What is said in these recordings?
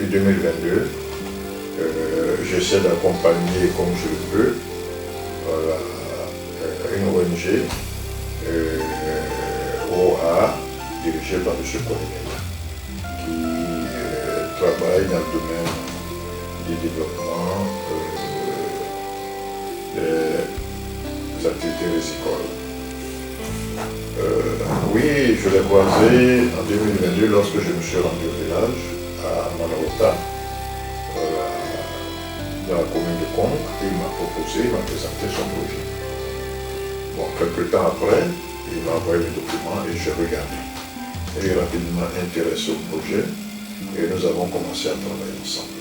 depuis 2022, j'essaie d'accompagner comme je le peux voilà, une ONG OA dirigée par M. Kouanemeya qui travaille dans le domaine du développement des activités rizicoles. Oui, je l'ai croisé en 2022 lorsque je me suis rendu au village à Manawota, dans la commune de Conques, et il m'a proposé, il m'a présenté son projet. Bon, quelques temps après, il m'a envoyé les documents et j'ai regardé. J'ai rapidement intéressé au projet et nous avons commencé à travailler ensemble.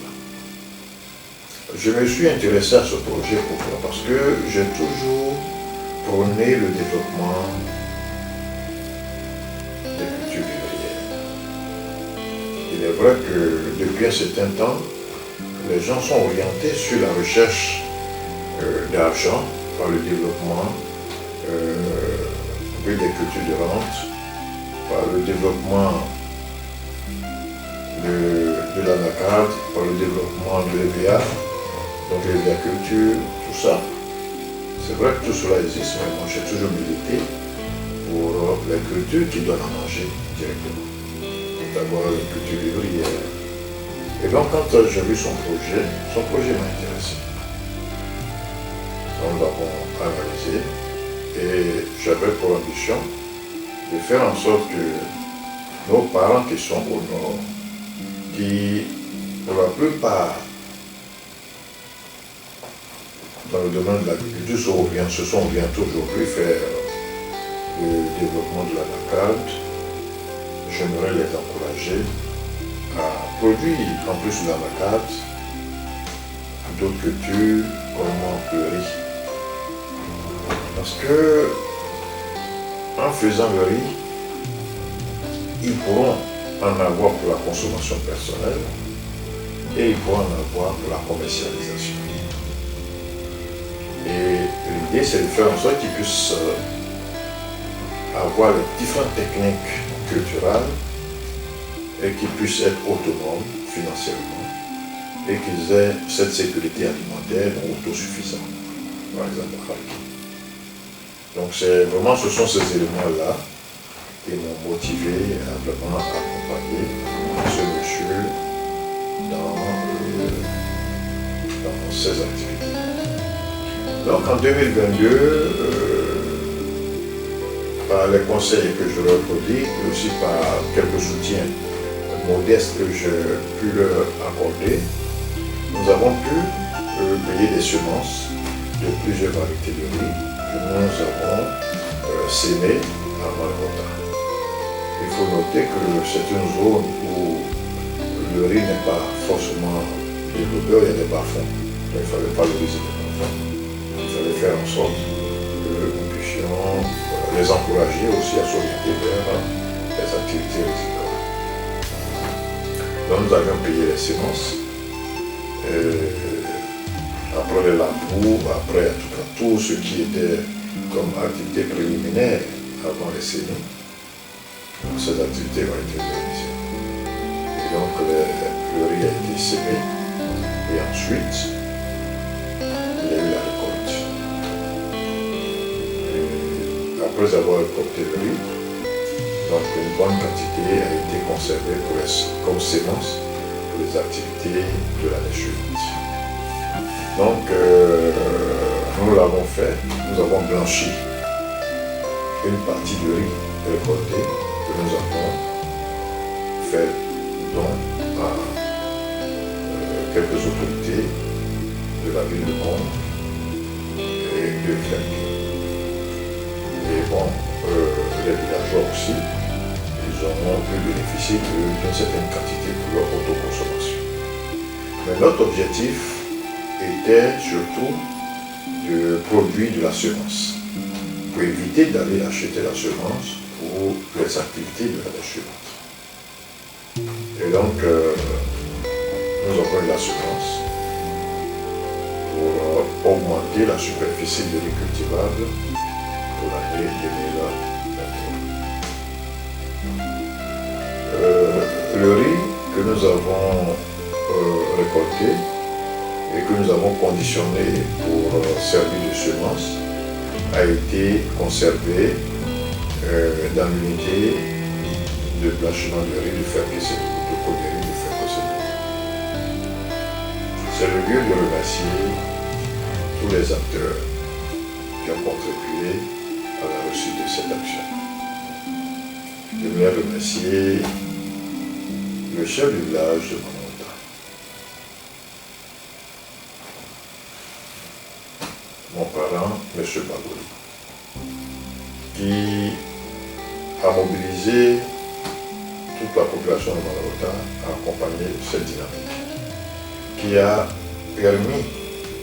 Je me suis intéressé à ce projet pourquoi? Parce que j'ai toujours prôné le développement des cultures vivrières. Il est vrai que depuis un certain temps, les gens sont orientés sur la recherche d'argent par le développement des cultures de rente, par le développement de l'anacarde, par le développement de l'EVA, donc l'EVA-culture, tout ça. C'est vrai que tout cela existe, mais moi j'ai toujours milité pour les cultures qui donnent à manger directement, d'abord les cultures vivrières. Et donc quand j'ai vu son projet m'a intéressé. Donc, nous l'avons analysé et j'avais pour ambition de faire en sorte que nos parents qui sont au nord, qui pour la plupart dans le domaine de l'agriculture se sont orientés aujourd'hui faire le développement de l'anacarde, j'aimerais les encourager à produire en plus de l'anacarde d'autres cultures comme le riz. Parce que en faisant le riz, ils pourront en avoir pour la consommation personnelle et ils pourront en avoir pour la commercialisation. Et l'idée, c'est de faire en sorte qu'ils puissent avoir les différentes techniques culturelles et qu'ils puissent être autonomes financièrement et qu'ils aient cette sécurité alimentaire autosuffisante, par exemple à Harki. Donc ce sont ces éléments-là qui m'ont motivé à vraiment accompagner ce monsieur dans ses activités. Donc en 2022, par les conseils que je leur produis, et aussi par quelques soutiens modestes que j'ai pu leur accorder, nous avons pu payer des semences de plusieurs variétés de riz que nous avons sémées à Manawota. Il faut noter que c'est une zone où le riz n'est pas forcément développé, il n'est pas à fond. Donc il ne fallait pas le viser à fond. Il fallait faire en sorte que nous puissions les encourager aussi à s'orienter vers les activités rizicoles. Donc nous avions payé les semences. Après les labours, après en tout cas tout ce qui était comme activité préliminaire avant les semis, ces activités ont été réalisées. Et donc le riz a été sémé et ensuite il y a eu la récolte. Et après avoir récolté le riz, donc une bonne quantité a été conservée comme sémence pour les activités de l'année suivante. Donc, nous l'avons fait, nous avons blanchi une partie du riz récolté que nous avons fait don à quelques autorités de la ville de Conques et de Fianké. Et bon, les villageois aussi, ils auront pu bénéficier d'une certaine quantité pour leur autoconsommation. Mais notre objectif était surtout de produire de la semence, pour éviter d'aller acheter la semence pour les activités de l'année suivante. Et donc, nous avons eu la semence pour augmenter la superficie de riz cultivable pour l'année 2021. Le riz que nous avons récolté et que nous avons conditionné pour servir de semence a été conservé dans l'unité de blanchiment de riz de Ferguson, de Koderi de Ferguson. C'est le lieu de remercier tous les acteurs qui ont contribué à la réussite de cette action. Je voulais remercier le chef du village de Manonta, mon parent, M. Bagouri, qui a mobilisé toute la population de Manonta à accompagner cette dynamique, qui a permis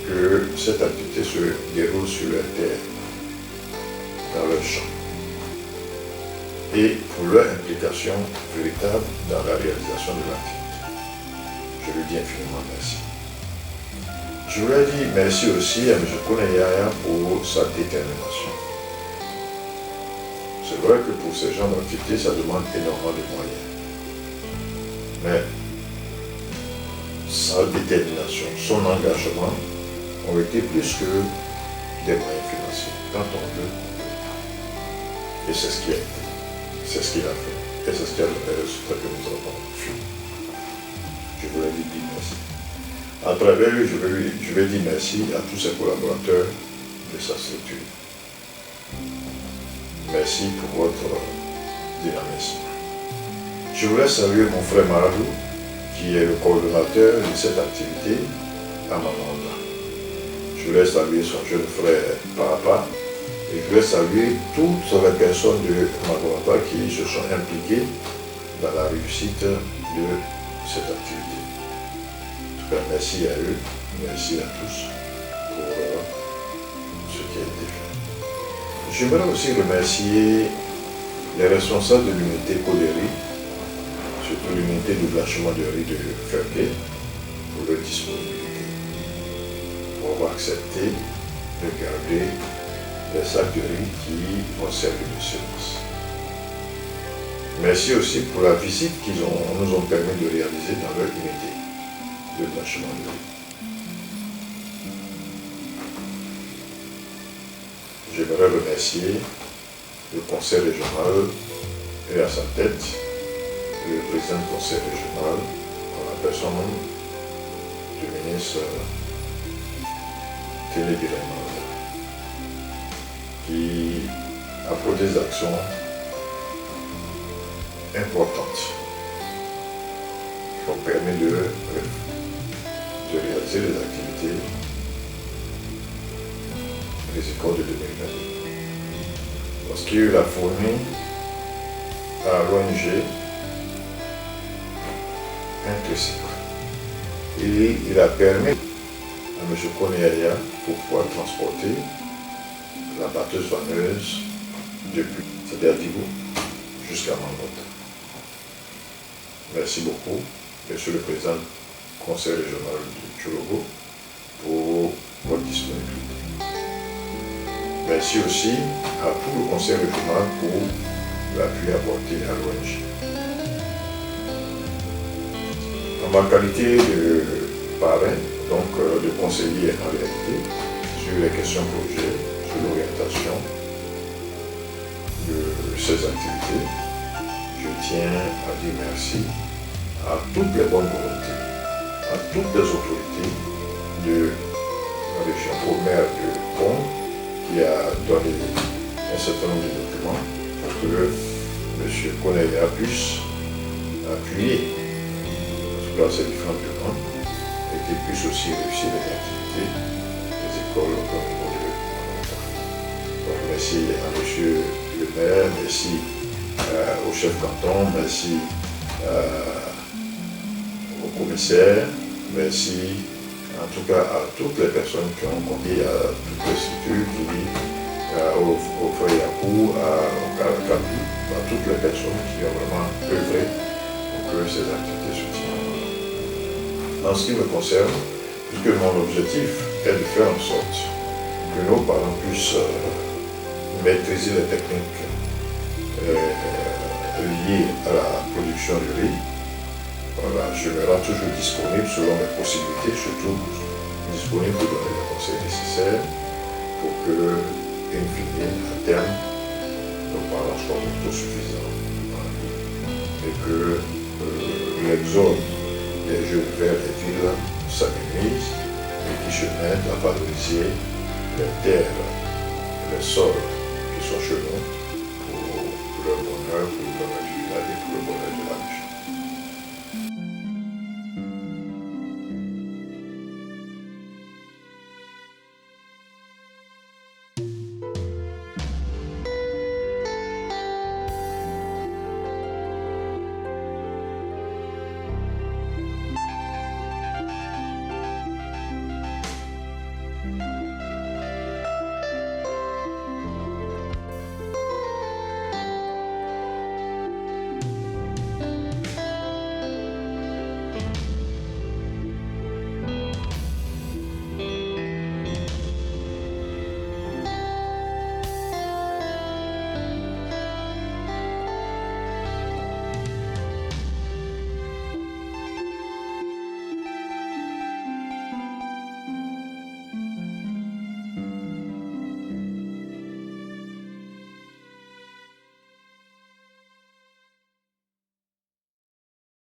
que cette activité se déroule sur la terre, dans le champ, et pour leur implication véritable dans la réalisation de l'activité. Je lui dis infiniment merci. Je voulais dire merci aussi à M. Koneyaya pour sa détermination. C'est vrai que pour ces genres d'activité, ça demande énormément de moyens. Mais sa détermination, son engagement ont été plus que des moyens financiers. Quand on veut, et c'est ce qui a été, c'est ce qu'il a fait, et c'est ce qui a donné le résultat que nous avons fait. Je voulais lui dire merci. À travers lui, je vais dire merci à tous ses collaborateurs de sa structure. Merci pour votre dynamisme. Je voulais saluer mon frère Maradou, qui est le coordonnateur de cette activité à Manonta. Je voulais saluer son jeune frère Papa et je voulais saluer toutes les personnes de Manonta qui se sont impliquées dans la réussite de cette activité. En tout cas, merci à eux, merci à tous pour ce qui a été fait. J'aimerais aussi remercier les responsables de l'unité Koderi, surtout l'unité de blanchiment de riz de Fergué, pour leur disponibilité, pour avoir accepté de garder les sacs de riz qui ont servi de semence. Merci aussi pour la visite qu'ils nous ont permis de réaliser dans leur unité de blanchiment de riz. J'aimerais remercier le conseil régional et à sa tête le président du conseil régional, en la personne du ministre Télé Biremanda, qui a pris des actions importantes qui ont permis de réaliser les activités des écoles de 2022. Parce qu'il a fourni à l'ONG un tricycle. Et il a permis à M. Koneyaya pour pouvoir transporter la batteuse vanneuse depuis, c'est-à-dire Digo, jusqu'à Manonta. Merci beaucoup, Monsieur le Président du Conseil régional de Tchologo, pour votre disponibilité. Merci aussi à tout le Conseil régional pour l'appui apporté à l'ONG. En ma qualité de parrain, donc de conseiller en réalité, sur les questions projets, sur l'orientation de ces activités, je tiens à dire merci à toutes les bonnes volontés, à toutes les autorités de la région, au maire de Pont, qui a donné un certain nombre de documents pour que M. Koneyaya puisse appuyer dans ces différentes demandes et qu'il puisse aussi réussir les activités des écoles au niveau de Manonta. Donc merci à M. le maire, merci au chef canton, merci au commissaire, merci en tout cas à toutes les personnes qui ont conduit, à toutes les structures au Frère-Yakou, au Karakapi, à toutes les personnes qui ont vraiment œuvré pour que ces activités se tiennent. En ce qui me concerne, puisque mon objectif est de faire en sorte que nos parents puissent maîtriser les techniques liées à la production du riz, Voilà, je me rends toujours disponible selon mes possibilités, surtout disponible pour donner les conseils nécessaires pour que, in fine, à terme, nos parents soient autosuffisants. Voilà. Et que l'exode des jeux ouverts des villes s'amenuise et qui se mettent à valoriser les terres, les sols qui sont chez nous pour le bonheur du village et pour le bonheur de la vie.